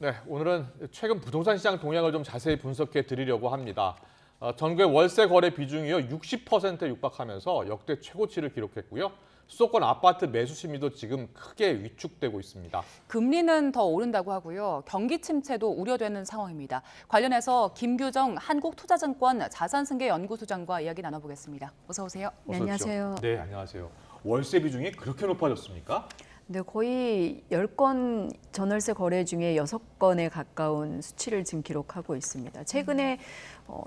네, 오늘은 최근 부동산 시장 동향을 좀 자세히 분석해 드리려고 합니다. 전국의 월세 거래 비중이요 60%에 육박하면서 역대 최고치를 기록했고요. 수도권 아파트 매수 심리도 지금 크게 위축되고 있습니다. 금리는 더 오른다고 하고요. 경기 침체도 우려되는 상황입니다. 관련해서 김규정 한국투자증권 자산승계연구소장과 이야기 나눠보겠습니다. 어서 오세요. 어서 오십시오. 안녕하세요. 네, 안녕하세요. 월세 비중이 그렇게 높아졌습니까? 네, 거의 10건 전월세 거래 중에 6건에 가까운 수치를 지금 기록하고 있습니다. 최근에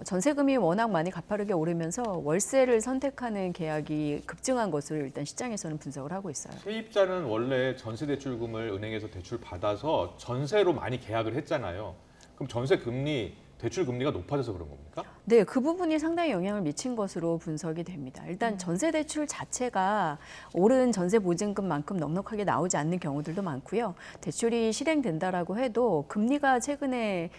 전세금이 워낙 많이 가파르게 오르면서 월세를 선택하는 계약이 급증한 것으로 일단 시장에서는 분석을 하고 있어요. 세입자는 원래 전세 대출금을 은행에서 대출 받아서 전세로 많이 계약을 했잖아요. 그럼 전세 금리, 대출 금리가 높아져서 그런 겁니까? 네, 그 부분이 상당히 영향을 미친 것으로 분석이 됩니다. 일단 전세 대출 자체가 오른 전세 보증금만큼 넉넉하게 나오지 않는 경우들도 많고요. 대출이 실행된다라고 해도 금리가 최근에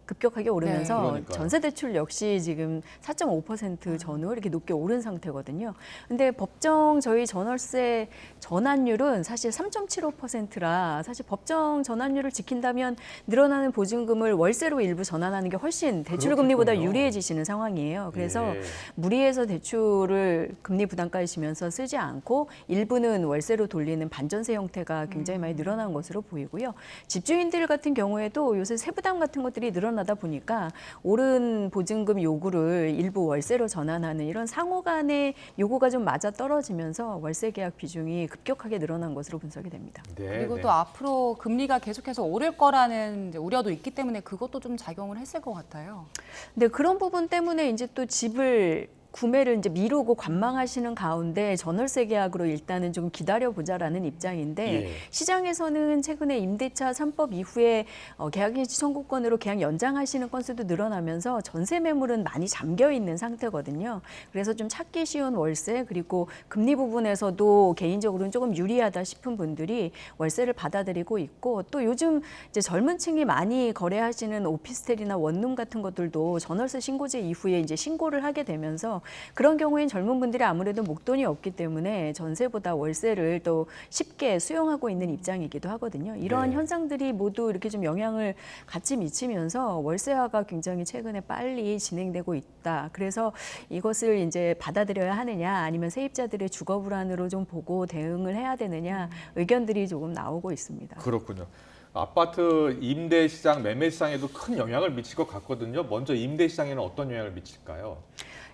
급격하게 오르면서 네, 전세 대출 역시 지금 4.5% 전후 이렇게 높게 오른 상태거든요. 근데 법정 저희 전월세 전환율은 사실 3.75%라 사실 법정 전환율을 지킨다면 늘어나는 보증금을 월세로 일부 전환하는 게 훨씬 대출 금리보다 그렇겠군요. 유리해지시는 상황이에요. 그래서 예. 무리해서 대출을 금리 부담까지 지면서 쓰지 않고 일부는 월세로 돌리는 반전세 형태가 굉장히 많이 늘어난 것으로 보이고요. 집주인들 같은 경우에도 요새 세부담 같은 것들이 늘어나다 보니까 오른 보증금 요구를 일부 월세로 전환하는 이런 상호 간의 요구가 좀 맞아 떨어지면서 월세 계약 비중이 급격하게 늘어난 것으로 분석이 됩니다. 네, 그리고 네. 또 앞으로 금리가 계속해서 오를 거라는 우려도 있기 때문에 그것도 좀 작용을 했을 것 같아요. 근데 그런 부분 때문에 이제 또 집을 구매를 이제 미루고 관망하시는 가운데 전월세 계약으로 일단은 좀 기다려보자라는 입장인데 예. 시장에서는 최근에 임대차 3법 이후에 계약일치 청구권으로 계약 연장하시는 건수도 늘어나면서 전세 매물은 많이 잠겨 있는 상태거든요. 그래서 좀 찾기 쉬운 월세 그리고 금리 부분에서도 개인적으로는 조금 유리하다 싶은 분들이 월세를 받아들이고 있고 또 요즘 이제 젊은 층이 많이 거래하시는 오피스텔이나 원룸 같은 것들도 전월세 신고제 이후에 이제 신고를 하게 되면서 그런 경우엔 젊은 분들이 아무래도 목돈이 없기 때문에 전세보다 월세를 또 쉽게 수용하고 있는 입장이기도 하거든요. 이러한 네. 현상들이 모두 이렇게 좀 영향을 같이 미치면서 월세화가 굉장히 최근에 빨리 진행되고 있다. 그래서 이것을 이제 받아들여야 하느냐 아니면 세입자들의 주거 불안으로 좀 보고 대응을 해야 되느냐 의견들이 조금 나오고 있습니다. 그렇군요. 아파트 임대 시장, 매매 시장에도 큰 영향을 미칠 것 같거든요. 먼저 임대 시장에는 어떤 영향을 미칠까요?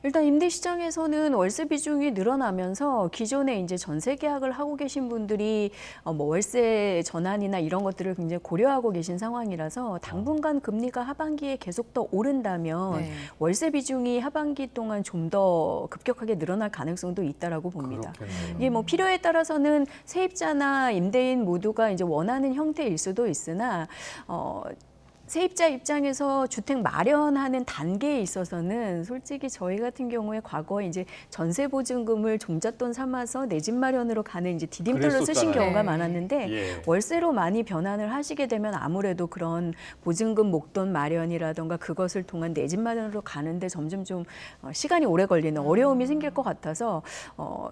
일단 임대 시장에서는 월세 비중이 늘어나면서 기존에 이제 전세 계약을 하고 계신 분들이 뭐 월세 전환이나 이런 것들을 굉장히 고려하고 계신 상황이라서 당분간 금리가 하반기에 계속 더 오른다면 네. 월세 비중이 하반기 동안 좀 더 급격하게 늘어날 가능성도 있다라고 봅니다. 그렇겠네요. 이게 뭐 필요에 따라서는 세입자나 임대인 모두가 이제 원하는 형태일 수도 있으나 세입자 입장에서 주택 마련하는 단계에 있어서는 솔직히 저희 같은 경우에 과거에 이제 전세 보증금을 종잣돈 삼아서 내 집 마련으로 가는 이제 디딤돌로 쓰신 그랬었잖아요. 경우가 네. 많았는데 예. 월세로 많이 변환을 하시게 되면 아무래도 그런 보증금 목돈 마련이라던가 그것을 통한 내 집 마련으로 가는데 점점 좀 시간이 오래 걸리는 어려움이 생길 것 같아서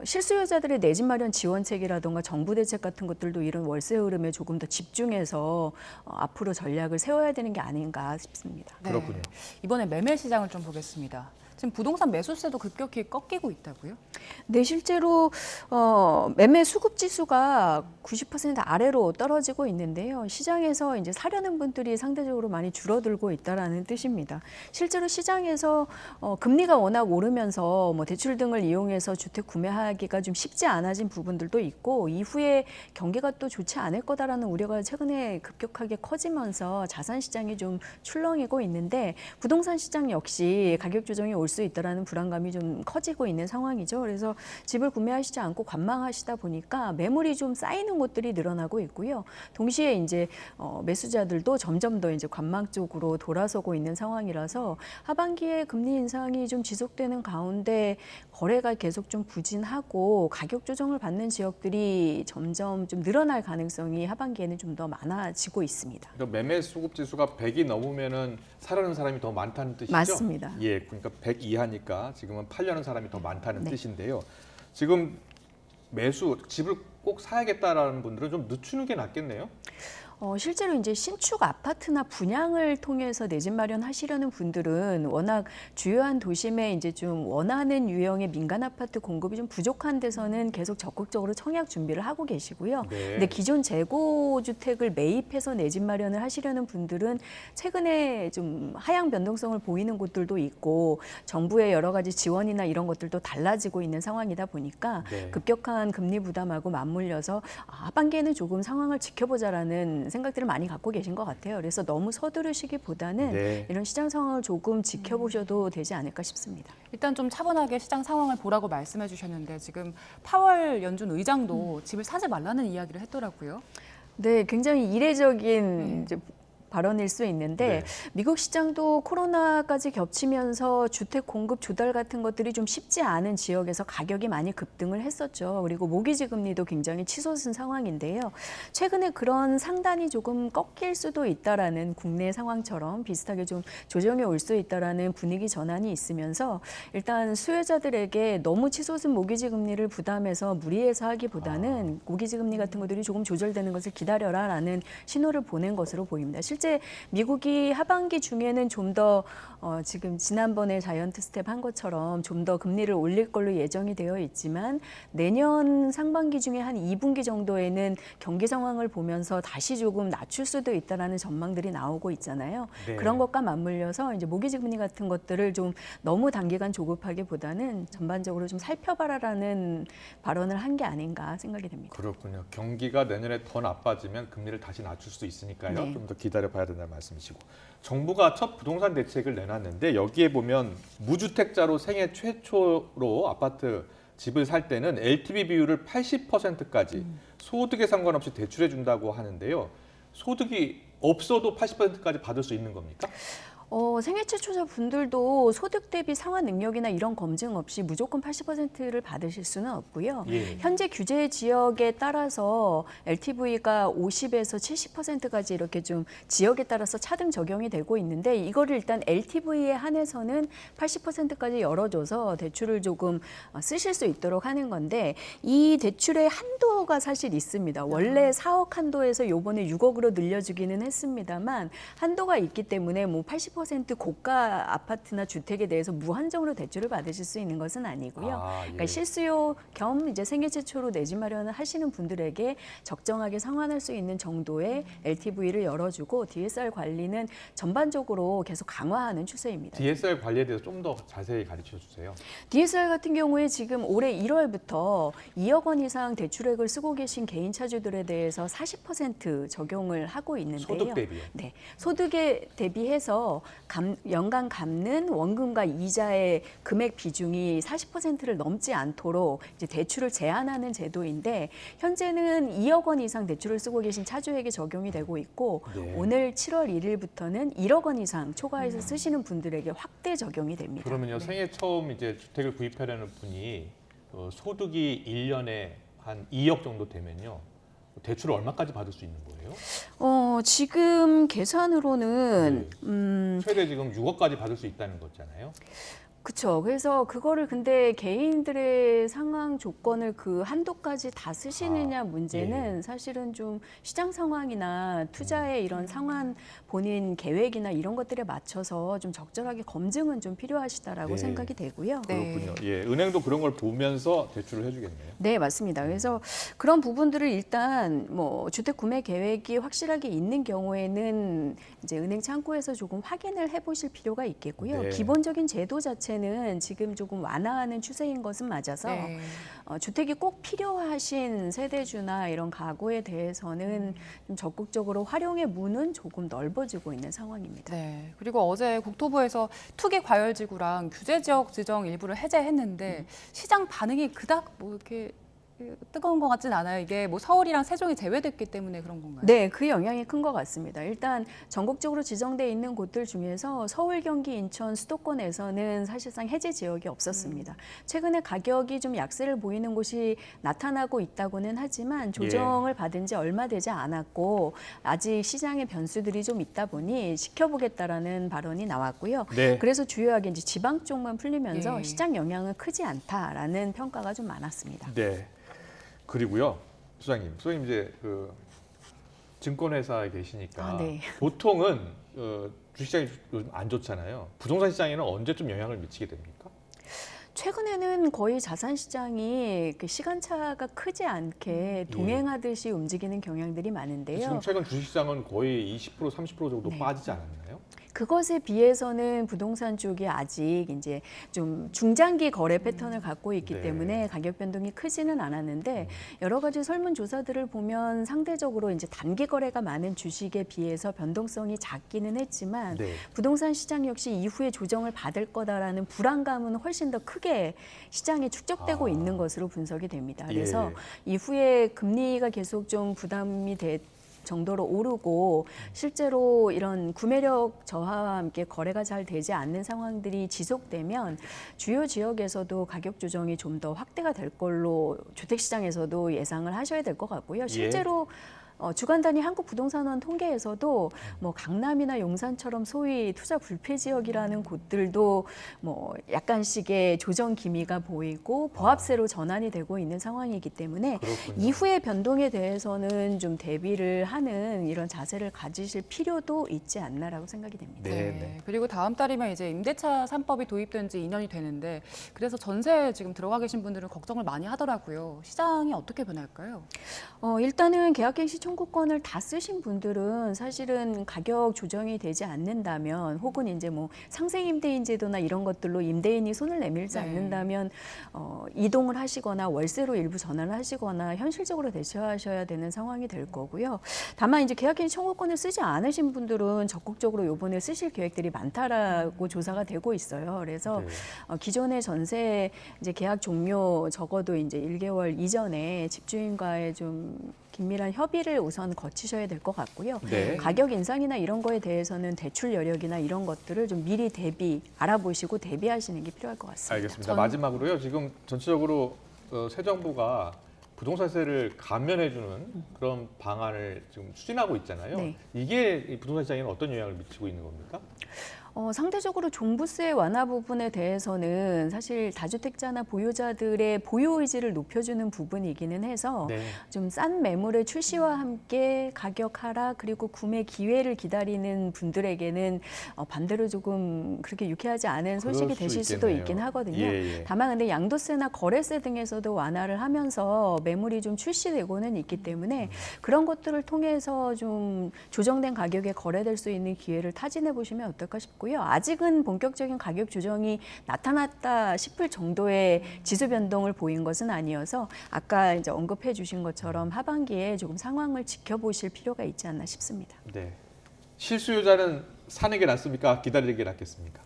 실수요자들의 내 집 마련 지원책이라던가 정부 대책 같은 것들도 이런 월세 흐름에 조금 더 집중해서 앞으로 전략을 세워야 되는 게 아닌가 싶습니다. 네. 그렇군요. 이번에 매매 시장을 좀 보겠습니다. 지금 부동산 매수세도 급격히 꺾이고 있다고요? 네, 실제로 매매 수급 지수가 90% 아래로 떨어지고 있는데요. 시장에서 이제 사려는 분들이 상대적으로 많이 줄어들고 있다라는 뜻입니다. 실제로 시장에서 금리가 워낙 오르면서 뭐 대출 등을 이용해서 주택 구매하기가 좀 쉽지 않아진 부분들도 있고 이후에 경기가 또 좋지 않을 거다라는 우려가 최근에 급격하게 커지면서 자산 시장이 좀 출렁이고 있는데 부동산 시장 역시 가격 조정이 올 수 있다라는 불안감이 좀 커지고 있는 상황이죠. 그래서 집을 구매하시지 않고 관망하시다 보니까 매물이 좀 쌓이는 곳들이 늘어나고 있고요. 동시에 이제 매수자들도 점점 더 이제 관망 쪽으로 돌아서고 있는 상황이라서 하반기에 금리 인상이 좀 지속되는 가운데 거래가 계속 좀 부진하고 가격 조정을 받는 지역들이 점점 좀 늘어날 가능성이 하반기에는 좀 더 많아지고 있습니다. 그러니까 매매 수급 지수가 100이 넘으면은 사려는 사람이 더 많다는 뜻이죠? 맞습니다. 예, 그러니까 100 이하니까 지금은 팔려는 사람이 더 많다는 네. 뜻인데요. 지금 집을 꼭 사야겠다라는 분들은 좀 늦추는 게 낫겠네요. 실제로 이제 신축 아파트나 분양을 통해서 내 집 마련하시려는 분들은 워낙 주요한 도심에 이제 좀 원하는 유형의 민간 아파트 공급이 좀 부족한 데서는 계속 적극적으로 청약 준비를 하고 계시고요. 네. 근데 기존 재고 주택을 매입해서 내 집 마련을 하시려는 분들은 최근에 좀 하향 변동성을 보이는 곳들도 있고 정부의 여러 가지 지원이나 이런 것들도 달라지고 있는 상황이다 보니까 네. 급격한 금리 부담하고 맞물려서 하반기에는 조금 상황을 지켜보자라는 생각들을 많이 갖고 계신 것 같아요. 그래서 너무 서두르시기보다는 네. 이런 시장 상황을 조금 지켜보셔도 되지 않을까 싶습니다. 일단 좀 차분하게 시장 상황을 보라고 말씀해 주셨는데 지금 파월 연준 의장도 집을 사지 말라는 이야기를 했더라고요. 네, 굉장히 이례적인 이제 발언일 수 있는데 네. 미국 시장도 코로나까지 겹치면서 주택 공급 조달 같은 것들이 좀 쉽지 않은 지역에서 가격이 많이 급등을 했었죠. 그리고 모기지 금리도 굉장히 치솟은 상황인데요. 최근에 그런 상단이 조금 꺾일 수도 있다라는 국내 상황처럼 비슷하게 좀 조정이 올 수 있다라는 분위기 전환이 있으면서 일단 수요자들에게 너무 치솟은 모기지 금리를 부담해서 무리해서 하기보다는 모기지 금리 같은 것들이 조금 조절되는 것을 기다려라라는 신호를 보낸 것으로 보입니다. 실제 미국이 하반기 중에는 좀 더 지금 지난번에 자이언트 스텝 한 것처럼 좀 더 금리를 올릴 걸로 예정이 되어 있지만 내년 상반기 중에 한 2분기 정도에는 경기 상황을 보면서 다시 조금 낮출 수도 있다라는 전망들이 나오고 있잖아요. 네. 그런 것과 맞물려서 이제 모기지 금리 같은 것들을 좀 너무 단기간 조급하기보다는 전반적으로 좀 살펴봐라라는 발언을 한 게 아닌가 생각이 됩니다. 그렇군요. 경기가 내년에 더 나빠지면 금리를 다시 낮출 수 있으니까요. 네. 좀 더 기다려봐야 된다는 말씀이시고. 정부가 첫 부동산 대책을 내놨는데 여기에 보면 무주택자로 생애 최초로 아파트 집을 살 때는 LTV 비율을 80%까지 소득에 상관없이 대출해 준다고 하는데요. 소득이 없어도 80%까지 받을 수 있는 겁니까? 생애 최초자 분들도 소득 대비 상환 능력이나 이런 검증 없이 무조건 80%를 받으실 수는 없고요. 예. 현재 규제 지역에 따라서 LTV가 50에서 70%까지 이렇게 좀 지역에 따라서 차등 적용이 되고 있는데 이거를 일단 LTV에 한해서는 80%까지 열어줘서 대출을 조금 쓰실 수 있도록 하는 건데 이 대출의 한도가 사실 있습니다. 원래 4억 한도에서 요번에 6억으로 늘려주기는 했습니다만 한도가 있기 때문에 뭐 80% 고가 아파트나 주택에 대해서 무한정으로 대출을 받으실 수 있는 것은 아니고요. 예. 그러니까 실수요 겸 이제 생애 최초로 내 집 마련을 하시는 분들에게 적정하게 상환할 수 있는 정도의 LTV를 열어주고 DSR 관리는 전반적으로 계속 강화하는 추세입니다. DSR 관리에 대해서 좀 더 자세히 가르쳐 주세요. DSR 같은 경우에 지금 올해 1월부터 2억 원 이상 대출액을 쓰고 계신 개인 차주들에 대해서 40% 적용을 하고 있는데요. 소득 대비요? 네, 소득에 대비해서 연간 갚는 원금과 이자의 금액 비중이 40%를 넘지 않도록 이제 대출을 제한하는 제도인데 현재는 2억 원 이상 대출을 쓰고 계신 차주에게 적용이 되고 있고 네. 오늘 7월 1일부터는 1억 원 이상 초과해서 쓰시는 분들에게 확대 적용이 됩니다. 그러면요, 생애 처음 이제 주택을 구입하려는 분이 소득이 1년에 한 2억 정도 되면요, 대출을 얼마까지 받을 수 있는 거예요? 지금 계산으로는 최대 지금 6억까지 받을 수 있다는 거잖아요. 그렇죠. 그래서 그거를 근데 개인들의 상황 조건을 그 한도까지 다 쓰시느냐 문제는 사실은 좀 시장 상황이나 투자의 이런 상환 본인 계획이나 이런 것들에 맞춰서 좀 적절하게 검증은 좀 필요하시다라고 네. 생각이 되고요. 네. 그렇군요. 예, 은행도 그런 걸 보면서 대출을 해주겠네요. 네, 맞습니다. 그래서 그런 부분들을 일단 뭐 주택 구매 계획이 확실하게 있는 경우에는 이제 은행 창구에서 조금 확인을 해보실 필요가 있겠고요. 네. 기본적인 제도 자체는 지금 조금 완화하는 추세인 것은 맞아서 네. 주택이 꼭 필요하신 세대주나 이런 가구에 대해서는 좀 적극적으로 활용의 문은 조금 넓어지고 있는 상황입니다. 네. 그리고 어제 국토부에서 투기 과열지구랑 규제 지역 지정 일부를 해제했는데 시장 반응이 그닥 뭐 이렇게 뜨거운 것 같진 않아요. 이게 뭐 서울이랑 세종이 제외됐기 때문에 그런 건가요? 네, 그 영향이 큰 것 같습니다. 일단 전국적으로 지정돼 있는 곳들 중에서 서울, 경기, 인천, 수도권에서는 사실상 해제 지역이 없었습니다. 최근에 가격이 좀 약세를 보이는 곳이 나타나고 있다고는 하지만 조정을 받은 지 얼마 되지 않았고 아직 시장의 변수들이 좀 있다 보니 지켜보겠다라는 발언이 나왔고요. 네. 그래서 주요하게 이제 지방 쪽만 풀리면서 예. 시장 영향은 크지 않다라는 평가가 좀 많았습니다. 네. 그리고요, 소장님 이제 증권회사에 계시니까 네. 보통은 주식시장이 요즘 안 좋잖아요. 부동산 시장에는 언제쯤 영향을 미치게 됩니까? 최근에는 거의 자산 시장이 그 시간차가 크지 않게 동행하듯이 움직이는 경향들이 많은데요. 지금 최근 주식시장은 거의 20% 30% 정도 네. 빠지지 않았나요? 그것에 비해서는 부동산 쪽이 아직 이제 좀 중장기 거래 패턴을 갖고 있기 네. 때문에 가격 변동이 크지는 않았는데 여러 가지 설문조사들을 보면 상대적으로 이제 단기 거래가 많은 주식에 비해서 변동성이 작기는 했지만 네. 부동산 시장 역시 이후에 조정을 받을 거다라는 불안감은 훨씬 더 크게 시장에 축적되고 있는 것으로 분석이 됩니다. 그래서 이후에 금리가 계속 좀 부담이 정도로 오르고 실제로 이런 구매력 저하와 함께 거래가 잘 되지 않는 상황들이 지속되면 주요 지역에서도 가격 조정이 좀 더 확대가 될 걸로 주택시장에서도 예상을 하셔야 될 것 같고요. 실제로 주간 단위 한국부동산원 통계에서도 뭐 강남이나 용산처럼 소위 투자 불패 지역이라는 곳들도 뭐 약간씩의 조정 기미가 보이고 보합세로 전환이 되고 있는 상황이기 때문에 그렇군요. 이후의 변동에 대해서는 좀 대비를 하는 이런 자세를 가지실 필요도 있지 않나라고 생각이 됩니다. 네. 그리고 다음 달이면 이제 임대차 3법이 도입된 지 2년이 되는데 그래서 전세 지금 들어가 계신 분들은 걱정을 많이 하더라고요. 시장이 어떻게 변할까요? 일단은 계약갱신 청구권을 다 쓰신 분들은 사실은 가격 조정이 되지 않는다면 혹은 이제 뭐 상생 임대인 제도나 이런 것들로 임대인이 손을 내밀지 네. 않는다면 이동을 하시거나 월세로 일부 전환을 하시거나 현실적으로 대처하셔야 되는 상황이 될 거고요. 다만 이제 계약갱신 청구권을 쓰지 않으신 분들은 적극적으로 요번에 쓰실 계획들이 많다라고 조사가 되고 있어요. 그래서 네. 기존의 전세 이제 계약 종료 적어도 이제 1개월 이전에 집주인과의 좀 긴밀한 협의를 우선 거치셔야 될 것 같고요. 네. 가격 인상이나 이런 거에 대해서는 대출 여력이나 이런 것들을 좀 미리 알아보시고 대비하시는 게 필요할 것 같습니다. 알겠습니다. 마지막으로요. 지금 전체적으로 새 정부가 부동산세를 감면해주는 그런 방안을 지금 추진하고 있잖아요. 네. 이게 이 부동산 시장에는 어떤 영향을 미치고 있는 겁니까? 상대적으로 종부세 완화 부분에 대해서는 사실 다주택자나 보유자들의 보유 의지를 높여주는 부분이기는 해서 네. 좀 싼 매물의 출시와 함께 가격 하락 그리고 구매 기회를 기다리는 분들에게는 반대로 조금 그렇게 유쾌하지 않은 소식이 그럴 수 되실 수도 있겠네요. 있긴 하거든요. 예. 다만 근데 양도세나 거래세 등에서도 완화를 하면서 매물이 좀 출시되고는 있기 때문에 그런 것들을 통해서 좀 조정된 가격에 거래될 수 있는 기회를 타진해 보시면 어떨까 싶고요. 아직은 본격적인 가격 조정이 나타났다 싶을 정도의 지수 변동을 보인 것은 아니어서 아까 이제 언급해 주신 것처럼 하반기에 조금 상황을 지켜보실 필요가 있지 않나 싶습니다. 네. 실수요자는 사는 게 낫습니까? 기다리는 게 낫겠습니까?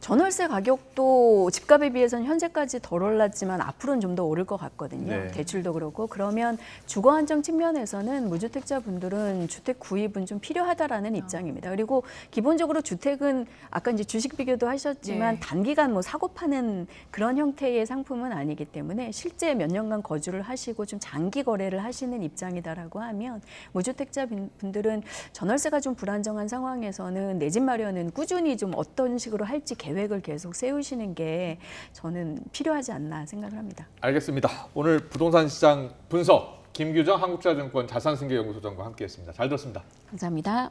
전월세 가격도 집값에 비해서는 현재까지 덜 올랐지만 앞으로는 좀 더 오를 것 같거든요. 네. 대출도 그렇고 그러면 주거 안정 측면에서는 무주택자 분들은 주택 구입은 좀 필요하다라는 입장입니다. 그리고 기본적으로 주택은 아까 이제 주식 비교도 하셨지만 네. 단기간 뭐 사고 파는 그런 형태의 상품은 아니기 때문에 실제 몇 년간 거주를 하시고 좀 장기 거래를 하시는 입장이다라고 하면 무주택자 분들은 전월세가 좀 불안정한 상황에서는 내 집 마련은 꾸준히 좀 어떤 식으로 할지 계획을 계속 세우시는 게 저는 필요하지 않나 생각을 합니다. 알겠습니다. 오늘 부동산 시장 분석 김규정 한국투자증권 자산승계연구소장과 함께했습니다. 잘 들었습니다. 감사합니다.